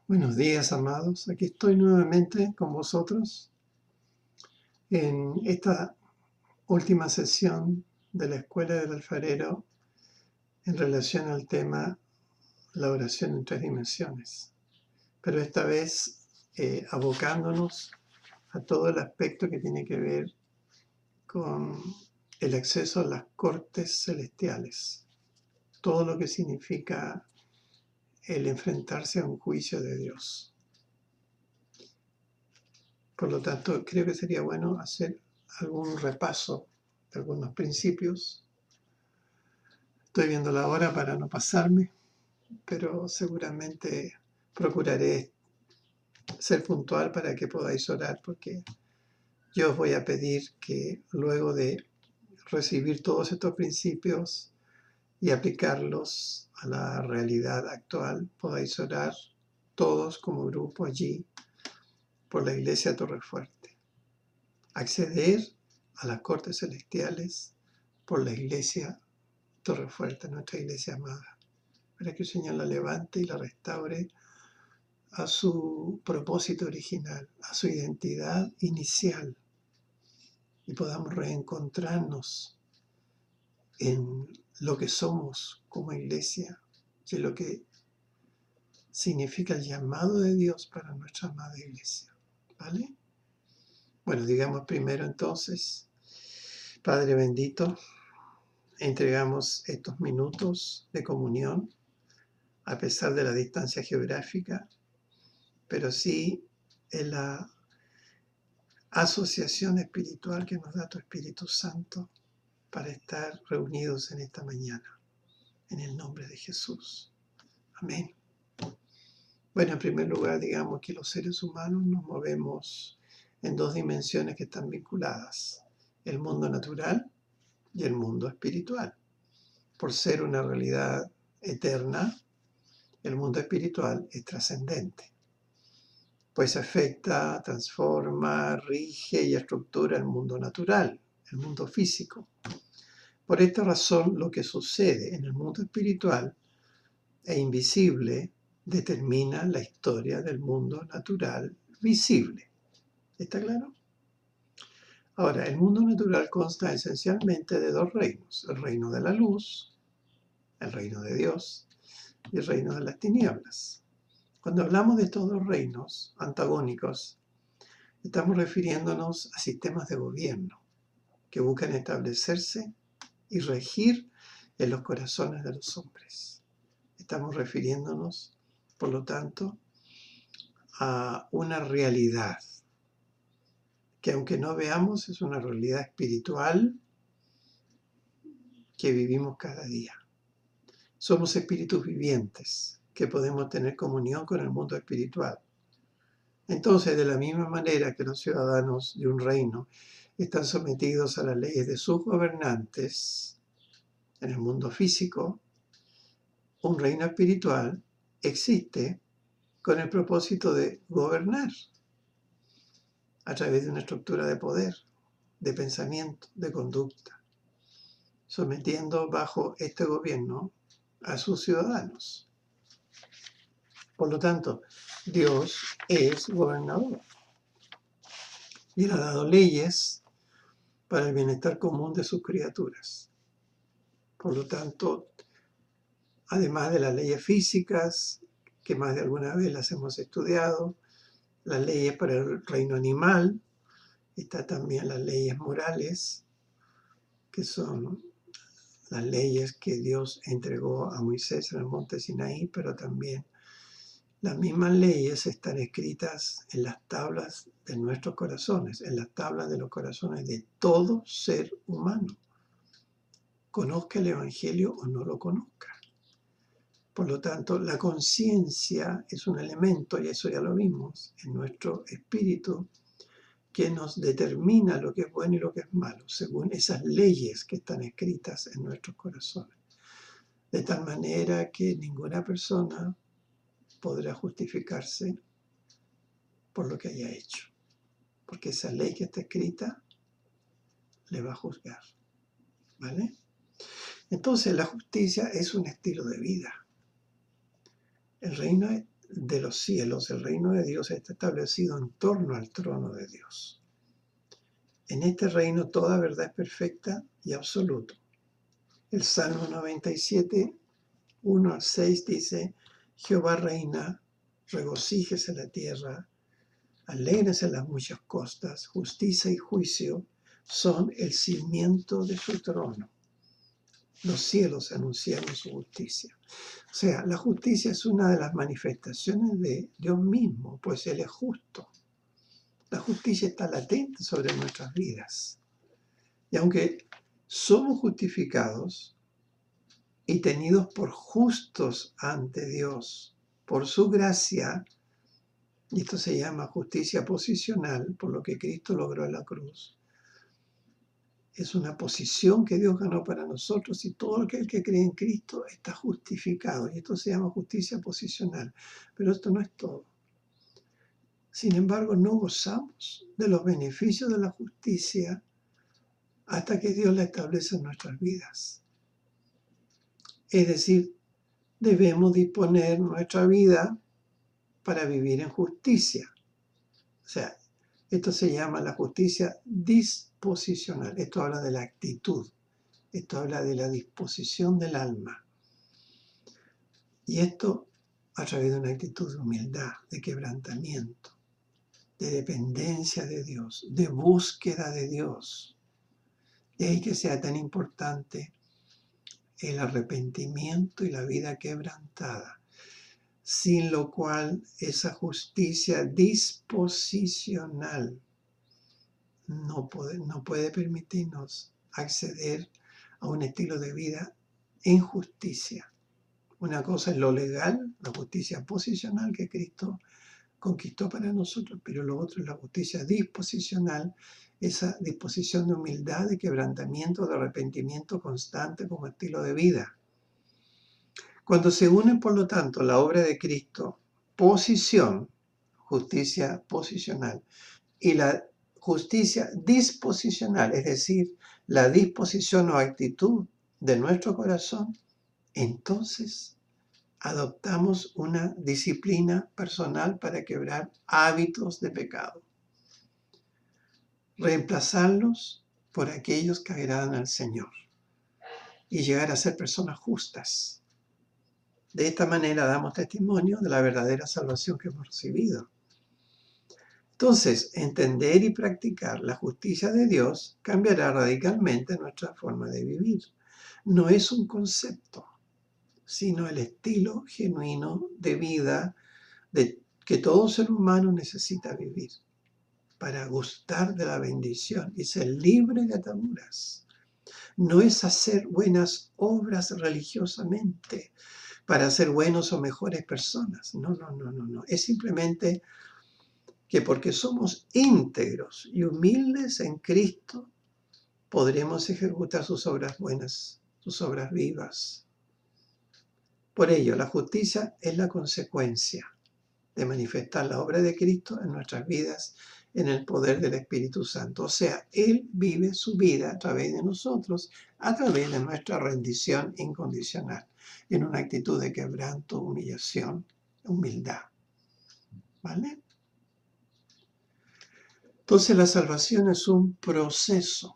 Buenos días, amados. Aquí estoy nuevamente con vosotros en esta última sesión de la Escuela del Alfarero en relación al tema la oración en tres dimensiones. Pero esta vez abocándonos a todo el aspecto que tiene que ver con el acceso a las cortes celestiales. Todo lo que significa el enfrentarse a un juicio de Dios. Por lo tanto, creo que sería bueno hacer algún repaso de algunos principios. Estoy viendo la hora para no pasarme, pero seguramente procuraré ser puntual para que podáis orar, porque yo os voy a pedir que luego de recibir todos estos principios y aplicarlos a la realidad actual, podáis orar todos como grupo allí por la Iglesia Torrefuerte. Acceder a las cortes celestiales por la Iglesia Torrefuerte, nuestra Iglesia amada, para que el Señor la levante y la restaure a su propósito original, a su identidad inicial, y podamos reencontrarnos en lo que somos como Iglesia y en lo que significa el llamado de Dios para nuestra amada Iglesia. ¿Vale? Bueno, digamos primero entonces, Padre bendito, entregamos estos minutos de comunión a pesar de la distancia geográfica, pero sí en la asociación espiritual que nos da tu Espíritu Santo para estar reunidos en esta mañana, en el nombre de Jesús. Amén. Bueno, en primer lugar, digamos que los seres humanos nos movemos en dos dimensiones que están vinculadas, el mundo natural y el mundo espiritual. Por ser una realidad eterna, el mundo espiritual es trascendente, pues afecta, transforma, rige y estructura el mundo natural, el mundo físico. Por esta razón, lo que sucede en el mundo espiritual e invisible determina la historia del mundo natural visible. ¿Está claro? Ahora, el mundo natural consta esencialmente de dos reinos, el reino de la luz, el reino de Dios, y el reino de las tinieblas. Cuando hablamos de estos dos reinos antagónicos, estamos refiriéndonos a sistemas de gobierno que buscan establecerse y regir en los corazones de los hombres. Estamos refiriéndonos, por lo tanto, a una realidad que, aunque no veamos, es una realidad espiritual que vivimos cada día. Somos espíritus vivientes que podemos tener comunión con el mundo espiritual. Entonces, de la misma manera que los ciudadanos de un reino están sometidos a las leyes de sus gobernantes en el mundo físico, un reino espiritual existe con el propósito de gobernar a través de una estructura de poder, de pensamiento, de conducta, sometiendo bajo este gobierno a sus ciudadanos. Por lo tanto, Dios es gobernador y Él ha dado leyes para el bienestar común de sus criaturas. Por lo tanto, además de las leyes físicas, que más de alguna vez las hemos estudiado, las leyes para el reino animal, están también las leyes morales, que son las leyes que Dios entregó a Moisés en el monte Sinaí, pero también las mismas leyes están escritas en las tablas de nuestros corazones, en las tablas de los corazones de todo ser humano, conozca el Evangelio o no lo conozca. Por lo tanto, la conciencia es un elemento, y eso ya lo vimos, en nuestro espíritu, que nos determina lo que es bueno y lo que es malo, según esas leyes que están escritas en nuestros corazones. De tal manera que ninguna persona podrá justificarse por lo que haya hecho, porque esa ley que está escrita le va a juzgar. ¿Vale? Entonces, la justicia es un estilo de vida. El reino de los cielos, el reino de Dios está establecido en torno al trono de Dios. En este reino toda verdad es perfecta y absoluta. El Salmo 97, 1 al 6 dice: Jehová reina, regocíjese la tierra, alégrese las muchas costas, justicia y juicio son el cimiento de su trono. Los cielos anunciaron su justicia. O sea, la justicia es una de las manifestaciones de Dios mismo, pues Él es justo. La justicia está latente sobre nuestras vidas. Y aunque somos justificados y tenidos por justos ante Dios, por su gracia, y esto se llama justicia posicional, por lo que Cristo logró en la cruz. Es una posición que Dios ganó para nosotros y todo aquel que cree en Cristo está justificado. Y esto se llama justicia posicional. Pero esto no es todo. Sin embargo, no gozamos de los beneficios de la justicia hasta que Dios la establece en nuestras vidas. Es decir, debemos disponer nuestra vida para vivir en justicia. O sea, esto se llama la justicia disposicional. Esto habla de la actitud. Esto habla de la disposición del alma. Y esto a través de una actitud de humildad, de quebrantamiento, de dependencia de Dios, de búsqueda de Dios. De ahí que sea tan importante el arrepentimiento y la vida quebrantada, sin lo cual esa justicia disposicional no puede permitirnos acceder a un estilo de vida en justicia. Una cosa es lo legal, la justicia posicional que Cristo conquistó para nosotros, pero lo otro es la justicia disposicional, esa disposición de humildad, de quebrantamiento, de arrepentimiento constante como estilo de vida. Cuando se unen, por lo tanto, la obra de Cristo, posición, justicia posicional, y la justicia disposicional, es decir, la disposición o actitud de nuestro corazón, entonces adoptamos una disciplina personal para quebrar hábitos de pecado, reemplazarlos por aquellos que agradan al Señor y llegar a ser personas justas. De esta manera damos testimonio de la verdadera salvación que hemos recibido. Entonces, entender y practicar la justicia de Dios cambiará radicalmente nuestra forma de vivir. No es un concepto, sino el estilo genuino de vida que todo ser humano necesita vivir para gustar de la bendición y ser libre de ataduras. No es hacer buenas obras religiosamente para ser buenos o mejores personas. No. Es simplemente que porque somos íntegros y humildes en Cristo, podremos ejecutar sus obras buenas, sus obras vivas. Por ello, la justicia es la consecuencia de manifestar la obra de Cristo en nuestras vidas en el poder del Espíritu Santo. O sea, Él vive su vida a través de nosotros, a través de nuestra rendición incondicional, en una actitud de quebranto, humillación, humildad. ¿Vale? Entonces la salvación es un proceso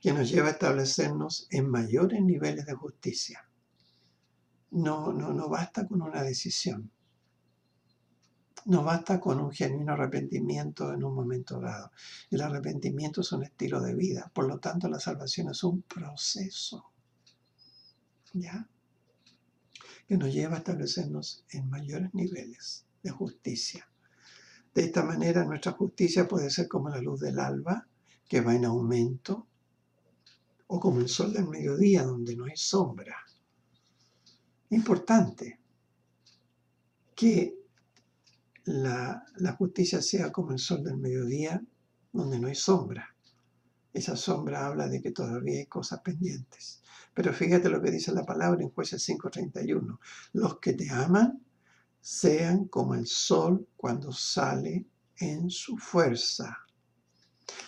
que nos lleva a establecernos en mayores niveles de justicia. No basta con una decisión. No basta con un genuino arrepentimiento en un momento dado. El arrepentimiento es un estilo de vida. Por lo tanto, la salvación es un proceso, ¿ya?, que nos lleva a establecernos en mayores niveles de justicia. De esta manera, nuestra justicia puede ser como la luz del alba, que va en aumento, o como el sol del mediodía, donde no hay sombra. Importante que la justicia sea como el sol del mediodía, donde no hay sombra. Esa sombra habla de que todavía hay cosas pendientes. Pero fíjate lo que dice la palabra en Jueces 5:31. Los que te aman sean como el sol cuando sale en su fuerza.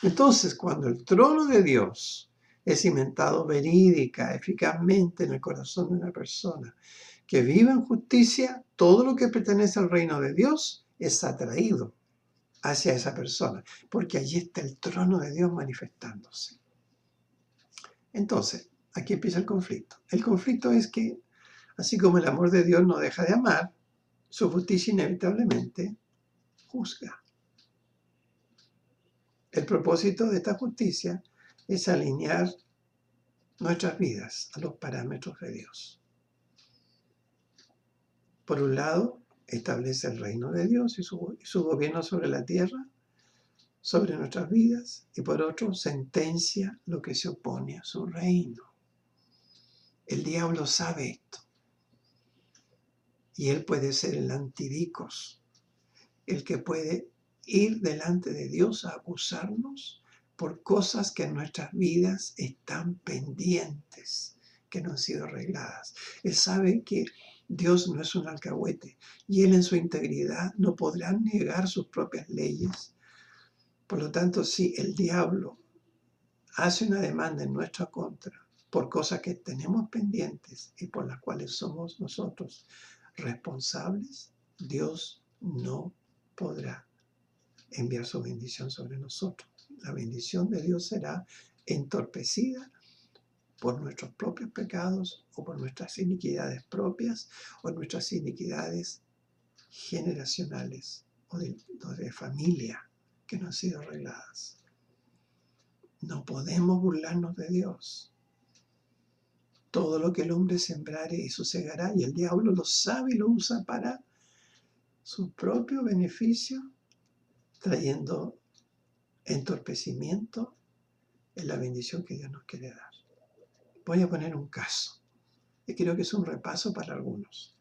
Entonces, cuando el trono de Dios es cimentado verídica, eficazmente en el corazón de una persona que vive en justicia, todo lo que pertenece al reino de Dios es atraído hacia esa persona, porque allí está el trono de Dios manifestándose. Entonces, aquí empieza el conflicto. El conflicto es que, así como el amor de Dios no deja de amar, su justicia inevitablemente juzga. El propósito de esta justicia es alinear nuestras vidas a los parámetros de Dios. Por un lado, establece el reino de Dios y su gobierno sobre la tierra, sobre nuestras vidas, y por otro, sentencia lo que se opone a su reino. El diablo sabe esto, y él puede ser el antidicos, el que puede ir delante de Dios a acusarnos por cosas que en nuestras vidas están pendientes, que no han sido arregladas. Él sabe que Dios no es un alcahuete y él en su integridad no podrá negar sus propias leyes. Por lo tanto, si el diablo hace una demanda en nuestra contra por cosas que tenemos pendientes y por las cuales somos nosotros responsables, Dios no podrá enviar su bendición sobre nosotros. La bendición de Dios será entorpecida por nuestros propios pecados o por nuestras iniquidades propias o nuestras iniquidades generacionales o de familia que no han sido arregladas. No podemos burlarnos de Dios. Todo lo que el hombre sembrare, eso segará, y el diablo lo sabe y lo usa para su propio beneficio, trayendo entorpecimiento en la bendición que Dios nos quiere dar. Voy a poner un caso, y creo que es un repaso para algunos.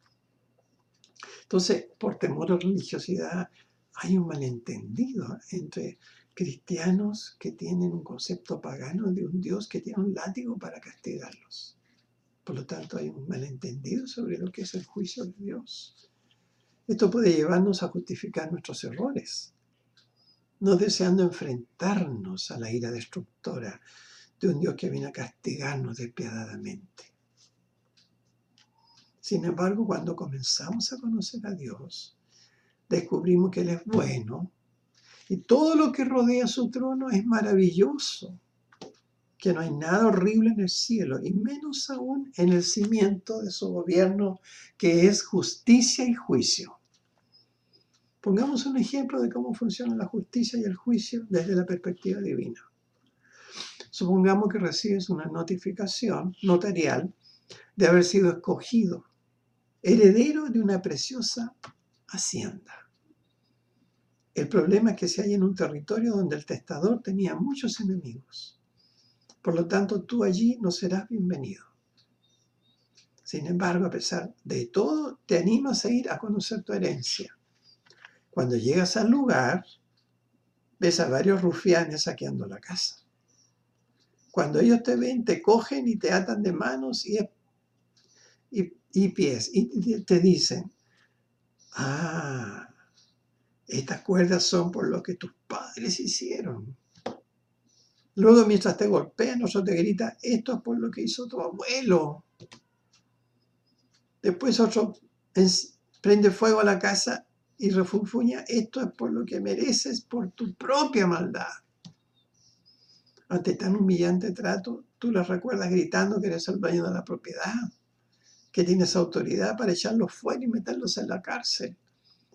Entonces, por temor a religiosidad, hay un malentendido entre cristianos que tienen un concepto pagano de un Dios que tiene un látigo para castigarlos. Por lo tanto, hay un malentendido sobre lo que es el juicio de Dios. Esto puede llevarnos a justificar nuestros errores, no deseando enfrentarnos a la ira destructora de un Dios que viene a castigarnos despiadadamente. Sin embargo, cuando comenzamos a conocer a Dios, descubrimos que Él es bueno y todo lo que rodea su trono es maravilloso, que no hay nada horrible en el cielo y menos aún en el cimiento de su gobierno, que es justicia y juicio. Pongamos un ejemplo de cómo funciona la justicia y el juicio desde la perspectiva divina. Supongamos que recibes una notificación notarial de haber sido escogido heredero de una preciosa hacienda. El problema es que se halla en un territorio donde el testador tenía muchos enemigos. Por lo tanto, tú allí no serás bienvenido. Sin embargo, a pesar de todo, te animas a ir a conocer tu herencia. Cuando llegas al lugar, ves a varios rufianes saqueando la casa. Cuando ellos te ven, te cogen y te atan de manos y pies y te dicen, estas cuerdas son por lo que tus padres hicieron. Luego, mientras te golpean, otro te grita, esto es por lo que hizo tu abuelo. Después otro prende fuego a la casa y refunfuña, esto es por lo que mereces por tu propia maldad. Ante tan humillante trato, tú les recuerdas gritando que eres el dueño de la propiedad, que tienes autoridad para echarlos fuera y meterlos en la cárcel.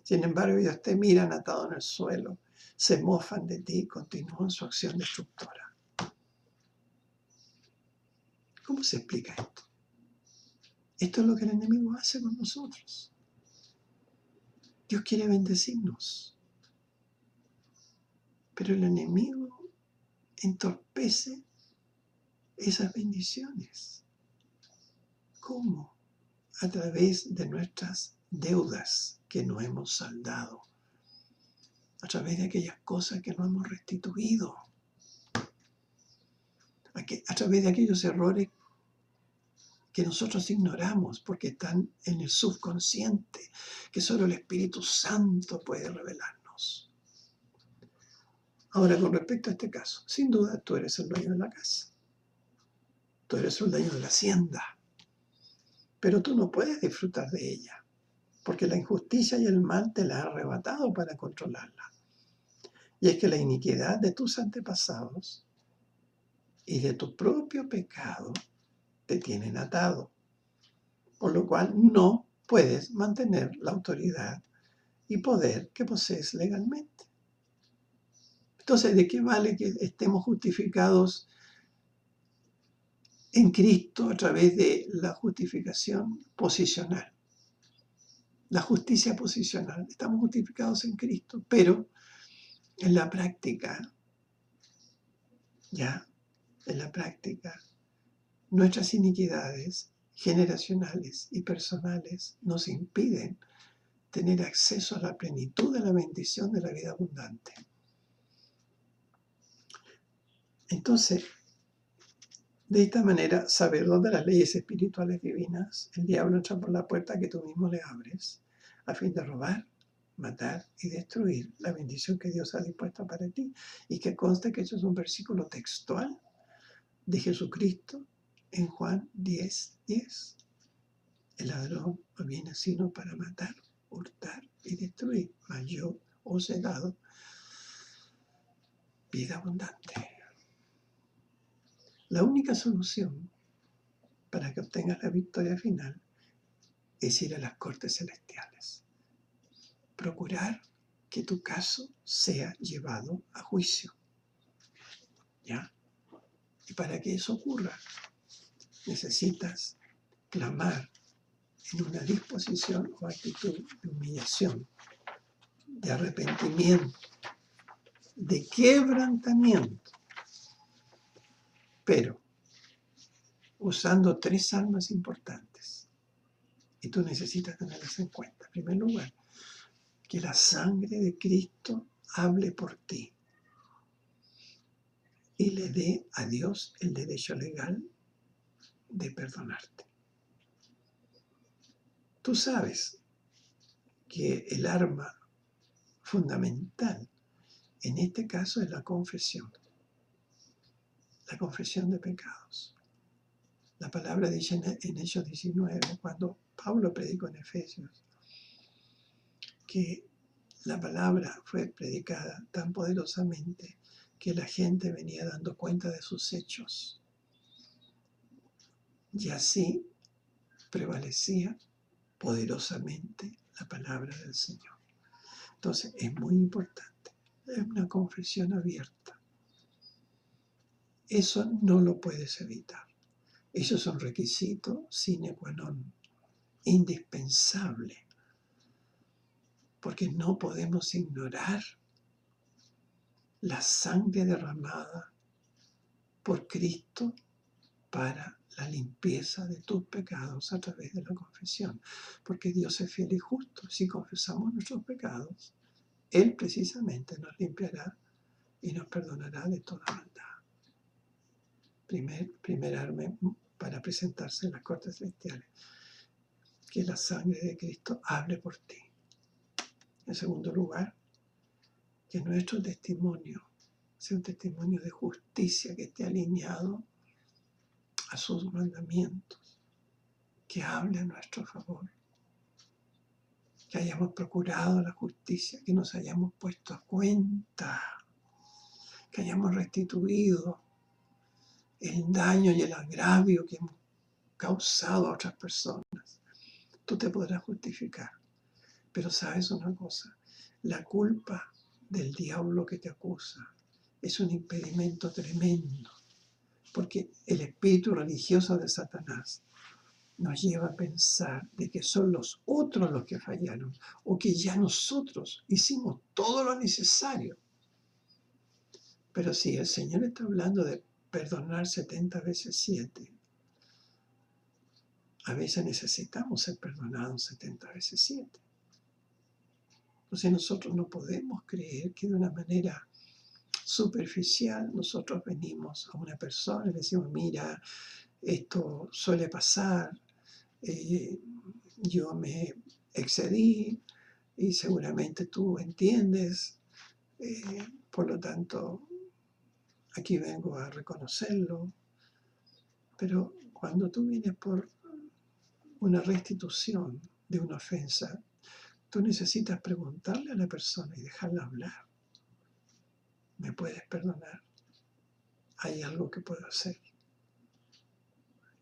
Sin embargo, ellos te miran atado en el suelo, se mofan de ti y continúan su acción destructora. ¿Cómo se explica esto? Esto es lo que el enemigo hace con nosotros. Dios quiere bendecirnos, pero el enemigo entorpece esas bendiciones. ¿Cómo? A través de nuestras deudas que no hemos saldado, a través de aquellas cosas que no hemos restituido, a través de aquellos errores que nosotros ignoramos porque están en el subconsciente, que solo el Espíritu Santo puede revelarnos. Ahora, con respecto a este caso, sin duda tú eres el dueño de la casa, tú eres el dueño de la hacienda. pero tú no puedes disfrutar de ella, porque la injusticia y el mal te la han arrebatado para controlarla. Y es que la iniquidad de tus antepasados y de tu propio pecado te tienen atado, por lo cual no puedes mantener la autoridad y poder que posees legalmente. Entonces, ¿de qué vale que estemos justificados en Cristo a través de la justificación posicional? La justicia posicional. Estamos justificados en Cristo, pero en la práctica, en la práctica, nuestras iniquidades generacionales y personales nos impiden tener acceso a la plenitud de la bendición de la vida abundante. Entonces, de esta manera, sabedor de las leyes espirituales divinas, el diablo entra por la puerta que tú mismo le abres, a fin de robar, matar y destruir la bendición que Dios ha dispuesto para ti. Y que conste que eso es un versículo textual de Jesucristo en Juan 10:10. El ladrón no viene sino para matar, hurtar y destruir, mas yo os he dado vida abundante. La única solución para que obtengas la victoria final es ir a las cortes celestiales. Procurar que tu caso sea llevado a juicio. ¿Ya? Y para que eso ocurra, necesitas clamar en una disposición o actitud de humillación, de arrepentimiento, de quebrantamiento, pero usando 3 almas importantes. Y tú necesitas tenerlas en cuenta. En primer lugar, que la sangre de Cristo hable por ti y le dé a Dios el derecho legal de perdonarte. Tú sabes que el arma fundamental en este caso es la confesión de pecados. La palabra dice en Hechos 19, cuando Pablo predicó en Efesios, que la palabra fue predicada tan poderosamente que la gente venía dando cuenta de sus hechos. Y así prevalecía poderosamente la palabra del Señor. Entonces es muy importante. Es una confesión abierta. Eso no lo puedes evitar. Eso es un requisito sine qua non, indispensable, porque no podemos ignorar la sangre derramada por Cristo para la limpieza de tus pecados a través de la confesión, porque Dios es fiel y justo. Si confesamos nuestros pecados, Él precisamente nos limpiará y nos perdonará de toda maldad. Primer arma para presentarse en las cortes celestiales, que la sangre de Cristo hable por ti. En segundo lugar, que nuestro testimonio sea un testimonio de justicia que esté alineado a sus mandamientos, que hable a nuestro favor, que hayamos procurado la justicia, que nos hayamos puesto a cuenta, que hayamos restituido el daño y el agravio que hemos causado a otras personas. Tú te podrás justificar, pero sabes una cosa, la culpa del diablo que te acusa es un impedimento tremendo, porque el espíritu religioso de Satanás nos lleva a pensar de que son los otros los que fallaron, o que ya nosotros hicimos todo lo necesario. Pero si el Señor está hablando de perdonar 70 veces 7, a veces necesitamos ser perdonados 70 veces 7. Entonces nosotros no podemos creer que de una manera superficial nosotros venimos a una persona y le decimos, mira, esto suele pasar, yo me excedí y seguramente tú entiendes, por lo tanto aquí vengo a reconocerlo. Pero cuando tú vienes por una restitución de una ofensa, tú necesitas preguntarle a la persona y dejarla hablar. ¿Me puedes perdonar? ¿Hay algo que puedo hacer?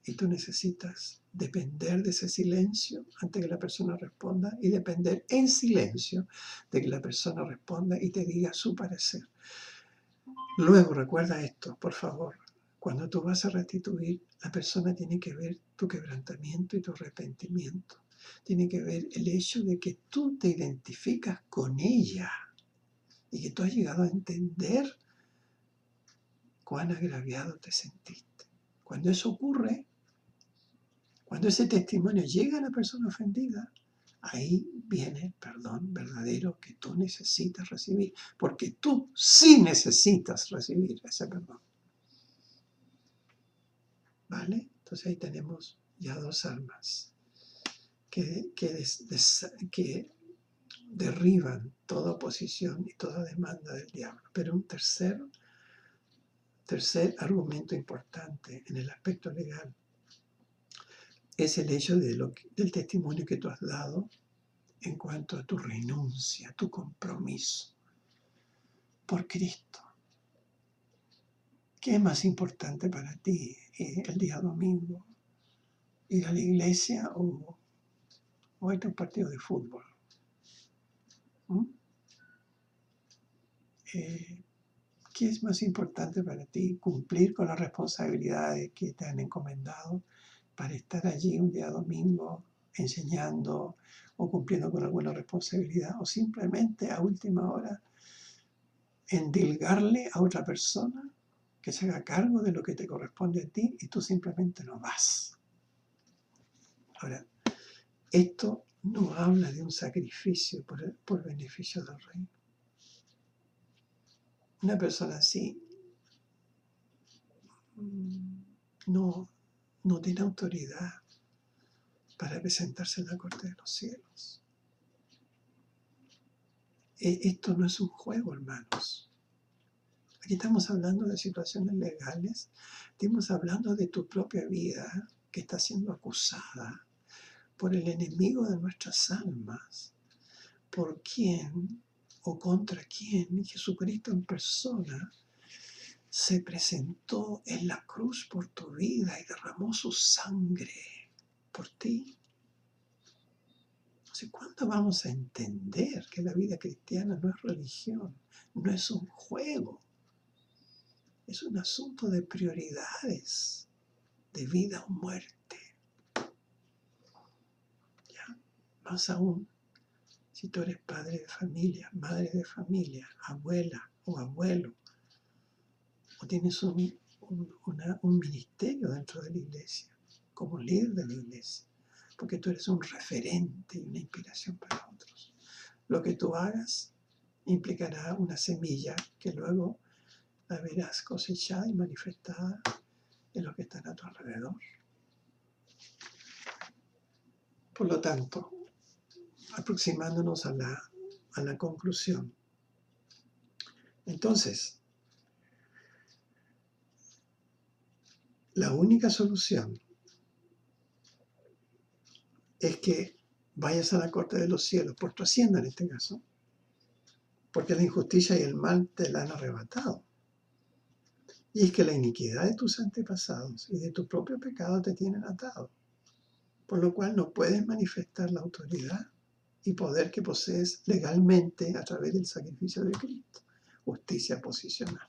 Y tú necesitas depender de ese silencio antes que la persona responda y depender en silencio de que la persona responda y te diga su parecer. Luego, recuerda esto, por favor. Cuando tú vas a restituir, la persona tiene que ver tu quebrantamiento y tu arrepentimiento. Tiene que ver el hecho de que tú te identificas con ella y que tú has llegado a entender cuán agraviado te sentiste. Cuando eso ocurre, cuando ese testimonio llega a la persona ofendida, ahí viene el perdón verdadero que tú necesitas recibir, porque tú sí necesitas recibir ese perdón. ¿Vale? Entonces ahí tenemos ya dos armas que derriban toda oposición y toda demanda del diablo. Pero un tercer argumento importante en el aspecto legal es el hecho del testimonio que tú has dado en cuanto a tu renuncia, tu compromiso por Cristo. ¿Qué es más importante para ti el día domingo? ¿Ir a la iglesia o ir a un partido de fútbol? ¿Qué es más importante para ti? ¿Cumplir con las responsabilidades que te han encomendado para estar allí un día domingo enseñando o cumpliendo con alguna responsabilidad? ¿O simplemente a última hora endilgarle a otra persona que se haga cargo de lo que te corresponde a ti y tú simplemente no vas? Ahora, esto no habla de un sacrificio por beneficio del reino. Una persona así no tiene autoridad para presentarse en la corte de los cielos. Esto no es un juego, hermanos. Aquí estamos hablando de situaciones legales, estamos hablando de tu propia vida que está siendo acusada por el enemigo de nuestras almas, por quien o contra quien Jesucristo en persona se presentó en la cruz por tu vida y derramó su sangre por ti. Entonces, ¿cuándo vamos a entender que la vida cristiana no es religión, no es un juego? Es un asunto de prioridades, de vida o muerte. ¿Ya? Más aún, si tú eres padre de familia, madre de familia, abuela o abuelo, o tienes un ministerio dentro de la iglesia, como líder de la iglesia, porque tú eres un referente y una inspiración para otros. Lo que tú hagas implicará una semilla que luego la verás cosechada y manifestada en los que están a tu alrededor. Por lo tanto, aproximándonos a la conclusión. Entonces, la única solución es que vayas a la corte de los cielos, por tu hacienda en este caso, porque la injusticia y el mal te la han arrebatado. Y es que la iniquidad de tus antepasados y de tu propio pecado te tienen atado, por lo cual no puedes manifestar la autoridad y poder que posees legalmente a través del sacrificio de Cristo, justicia posicional.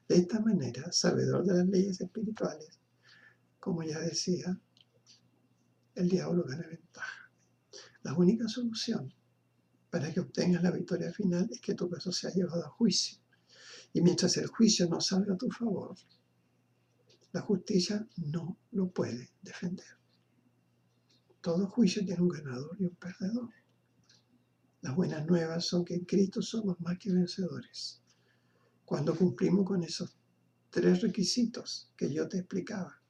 De esta manera, sabedor de las leyes espirituales, como ya decía, el diablo gana ventaja. La única solución para que obtengas la victoria final es que tu caso sea llevado a juicio. Y mientras el juicio no salga a tu favor, la justicia no lo puede defender. Todo juicio tiene un ganador y un perdedor. Las buenas nuevas son que en Cristo somos más que vencedores. Cuando cumplimos con esos 3 requisitos que yo te explicaba.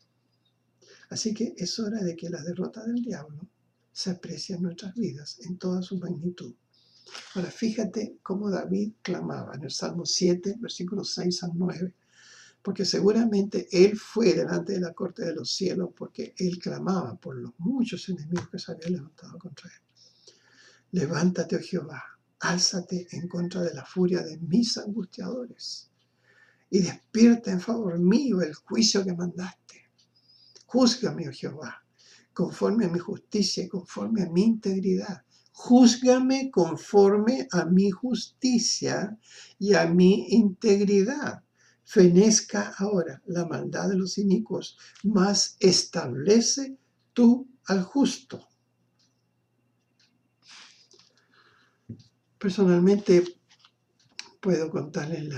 Así que es hora de que la derrota del diablo se aprecie en nuestras vidas en toda su magnitud. Ahora, fíjate cómo David clamaba en el Salmo 7, versículos 6 al 9. porque seguramente él fue delante de la corte de los cielos porque él clamaba por los muchos enemigos que se habían levantado contra él. Levántate, oh Jehová, álzate en contra de la furia de mis angustiadores y despierta en favor mío el juicio que mandaste. Júzgame, oh Jehová, conforme a mi justicia y conforme a mi integridad. Júzgame conforme a mi justicia y a mi integridad. Fenezca ahora la maldad de los inicuos, mas establece tú al justo. Personalmente puedo contarles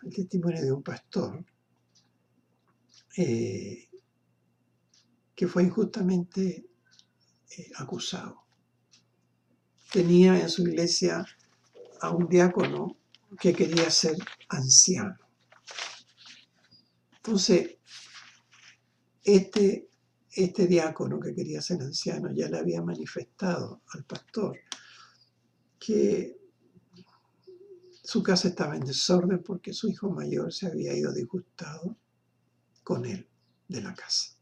el testimonio de un pastor que fue injustamente acusado. Tenía en su iglesia a un diácono que quería ser anciano. Entonces, este diácono que quería ser anciano ya le había manifestado al pastor que su casa estaba en desorden porque su hijo mayor se había ido disgustado con él de la casa.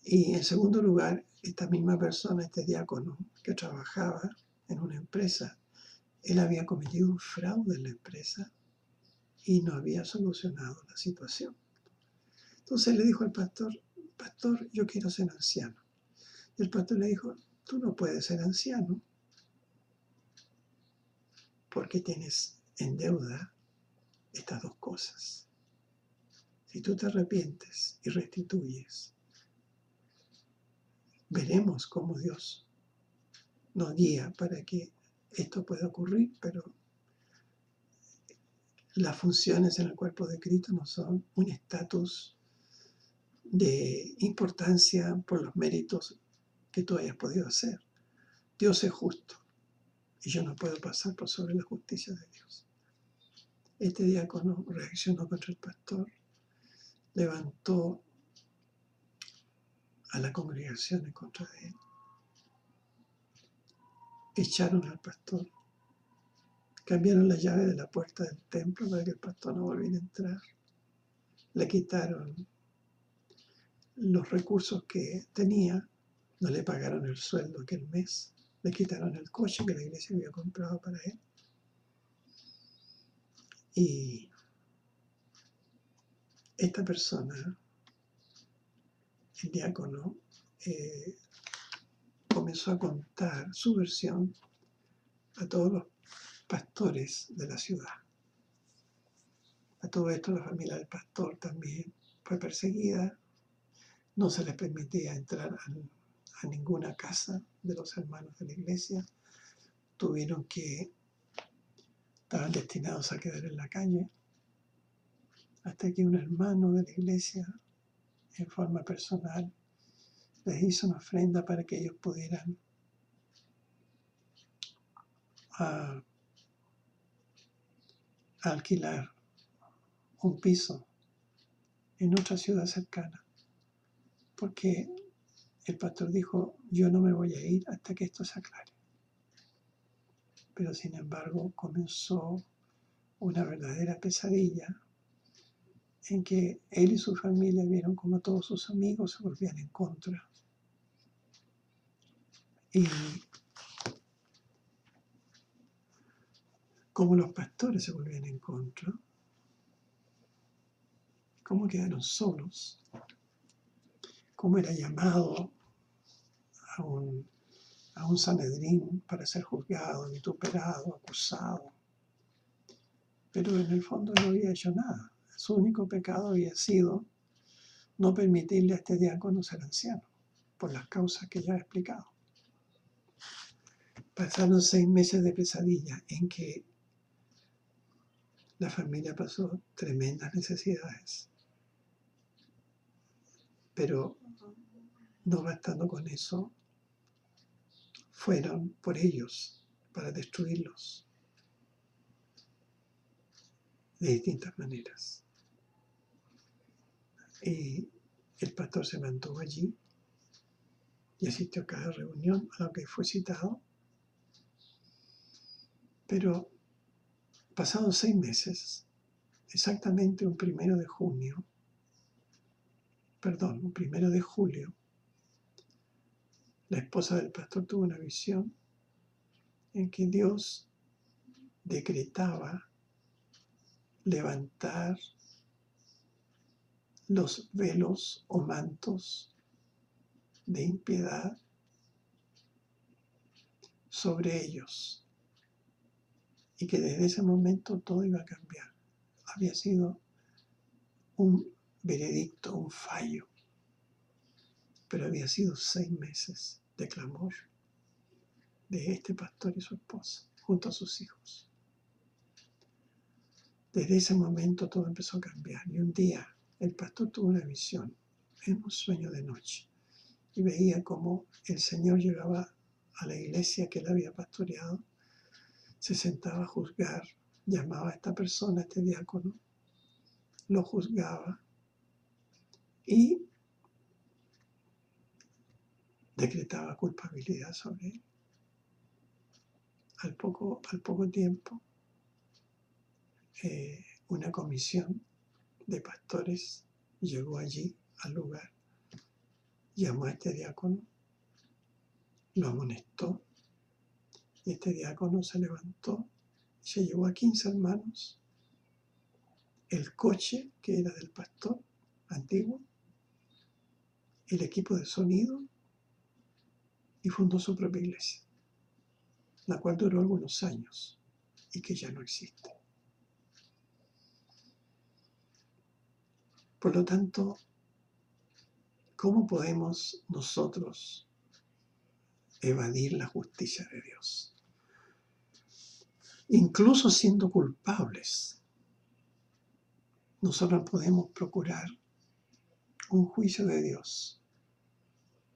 Y en segundo lugar, esta misma persona, este diácono que trabajaba en una empresa, él había cometido un fraude en la empresa y no había solucionado la situación. Entonces le dijo al pastor, pastor, yo quiero ser anciano. Y el pastor le dijo, tú no puedes ser anciano porque tienes en deuda estas dos cosas. Si tú te arrepientes y restituyes, veremos cómo Dios nos guía para que esto pueda ocurrir, pero las funciones en el cuerpo de Cristo no son un estatus de importancia por los méritos que tú hayas podido hacer. Dios es justo y yo no puedo pasar por sobre la justicia de Dios. Este diácono reaccionó contra el pastor, levantó a la congregación en contra de él, echaron al pastor, cambiaron la llave de la puerta del templo para que el pastor no volviera a entrar, le quitaron los recursos que tenía, no le pagaron el sueldo aquel mes, le quitaron el coche que la iglesia había comprado para él. Y esta persona, el diácono, comenzó a contar su versión a todos los pastores de la ciudad. A todo esto la familia del pastor también fue perseguida, no se les permitía entrar a ninguna casa de los hermanos de la iglesia, estaban destinados a quedar en la calle, hasta que un hermano de la iglesia, en forma personal, les hizo una ofrenda para que ellos pudieran alquilar un piso en otra ciudad cercana, porque el pastor dijo, yo no me voy a ir hasta que esto se aclare. Pero sin embargo comenzó una verdadera pesadilla en que él y su familia vieron como todos sus amigos se volvían en contra. Y como los pastores se volvían en contra, cómo quedaron solos, cómo era llamado a un Sanedrín para ser juzgado, vituperado, acusado. Pero en el fondo no había hecho nada. Su único pecado había sido no permitirle a este diácono ser anciano, por las causas que ya he explicado. Pasaron 6 meses de pesadilla en que la familia pasó tremendas necesidades. Pero no bastando con eso, fueron por ellos para destruirlos de distintas maneras. Y el pastor se mantuvo allí y asistió a cada reunión a la que fue citado. Pero pasados 6 meses, exactamente un 1 de julio, la esposa del pastor tuvo una visión en que Dios decretaba levantar los velos o mantos de impiedad sobre ellos y que desde ese momento todo iba a cambiar. Había sido un veredicto, un fallo, pero había sido 6 meses de clamor de este pastor y su esposa junto a sus hijos. Desde ese momento todo empezó a cambiar y un día el pastor tuvo una visión en un sueño de noche y veía cómo el Señor llegaba a la iglesia que él había pastoreado, se sentaba a juzgar, llamaba a esta persona, a este diácono, lo juzgaba y decretaba culpabilidad sobre él. Al poco tiempo, una comisión de pastores llegó allí al lugar, llamó a este diácono, lo amonestó y este diácono se levantó y se llevó a 15 hermanos, el coche que era del pastor antiguo, el equipo de sonido y fundó su propia iglesia, la cual duró algunos años y que ya no existe. Por lo tanto, ¿cómo podemos nosotros evadir la justicia de Dios? Incluso siendo culpables, nosotros podemos procurar un juicio de Dios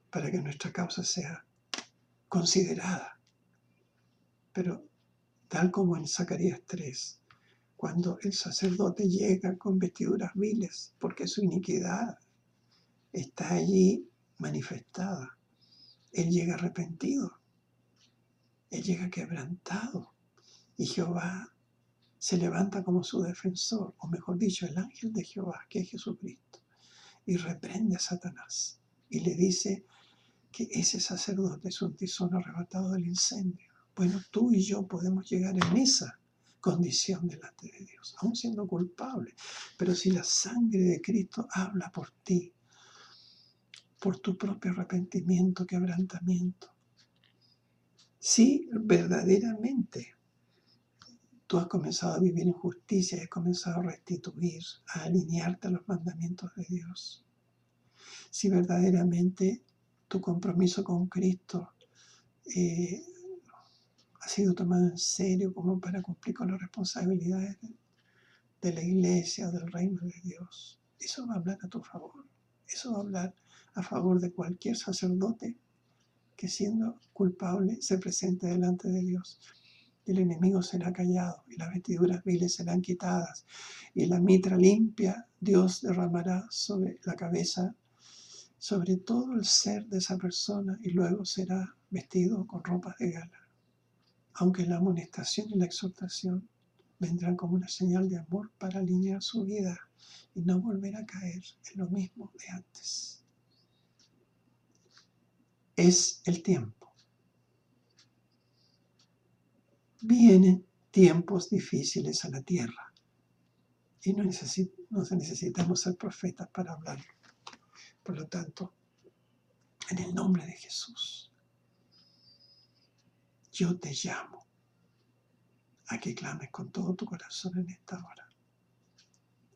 para que nuestra causa sea considerada. Pero tal como en Zacarías 3, cuando el sacerdote llega con vestiduras viles, porque su iniquidad está allí manifestada, él llega arrepentido, él llega quebrantado, y Jehová se levanta como su defensor, o mejor dicho, el ángel de Jehová, que es Jesucristo, y reprende a Satanás, y le dice que ese sacerdote es un tizón arrebatado del incendio. Bueno, tú y yo podemos llegar en esa condición delante de Dios, aún siendo culpables. Pero si la sangre de Cristo habla por ti, por tu propio arrepentimiento, quebrantamiento, si verdaderamente tú has comenzado a vivir en justicia, has comenzado a restituir, a alinearte a los mandamientos de Dios, si verdaderamente tu compromiso con Cristo ha sido tomado en serio como para cumplir con las responsabilidades de la iglesia o del reino de Dios, eso va a hablar a tu favor. Eso va a hablar a favor de cualquier sacerdote que siendo culpable se presente delante de Dios. El enemigo será callado y las vestiduras viles serán quitadas y la mitra limpia Dios derramará sobre la cabeza, sobre todo el ser de esa persona, y luego será vestido con ropas de gala. Aunque la amonestación y la exhortación vendrán como una señal de amor para alinear su vida y no volver a caer en lo mismo de antes. Es el tiempo. Vienen tiempos difíciles a la tierra y no necesitamos ser profetas para hablarlo. Por lo tanto, en el nombre de Jesús, yo te llamo a que clames con todo tu corazón en esta hora,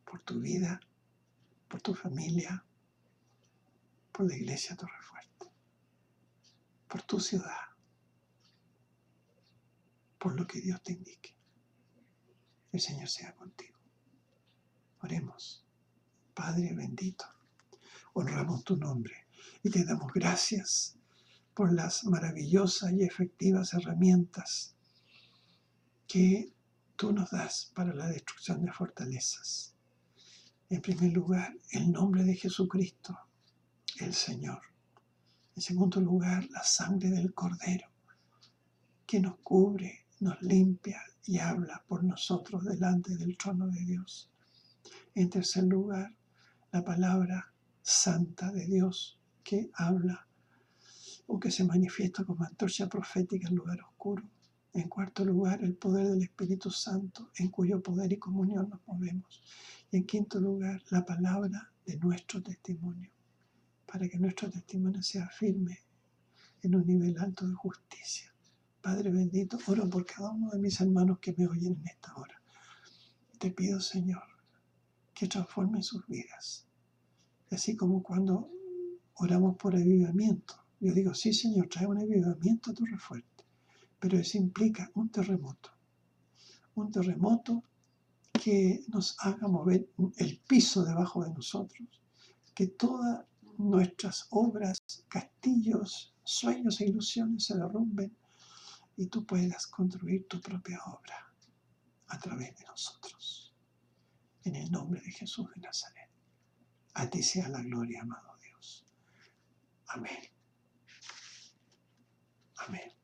por tu vida, por tu familia, por la iglesia Torrefuerte, por tu ciudad, por lo que Dios te indique. El Señor sea contigo. Oremos. Padre bendito, honramos tu nombre y te damos gracias por las maravillosas y efectivas herramientas que tú nos das para la destrucción de fortalezas. En primer lugar, el nombre de Jesucristo, el Señor. En segundo lugar, la sangre del Cordero, que nos cubre, nos limpia y habla por nosotros delante del trono de Dios. En tercer lugar, la palabra santa de Dios que habla o que se manifiesta como antorcha profética en lugar oscuro. En cuarto lugar, el poder del Espíritu Santo, en cuyo poder y comunión nos movemos. Y en quinto lugar, la palabra de nuestro testimonio, para que nuestro testimonio sea firme en un nivel alto de justicia. Padre bendito, oro por cada uno de mis hermanos que me oyen en esta hora. Te pido, Señor, que transforme sus vidas. Así como cuando oramos por avivamiento. Yo digo, sí, Señor, trae un avivamiento a tu refuerzo. Pero eso implica un terremoto que nos haga mover el piso debajo de nosotros, que todas nuestras obras, castillos, sueños e ilusiones se derrumben y tú puedas construir tu propia obra a través de nosotros. En el nombre de Jesús de Nazaret. A ti sea la gloria, amado Dios. Amén. Amén.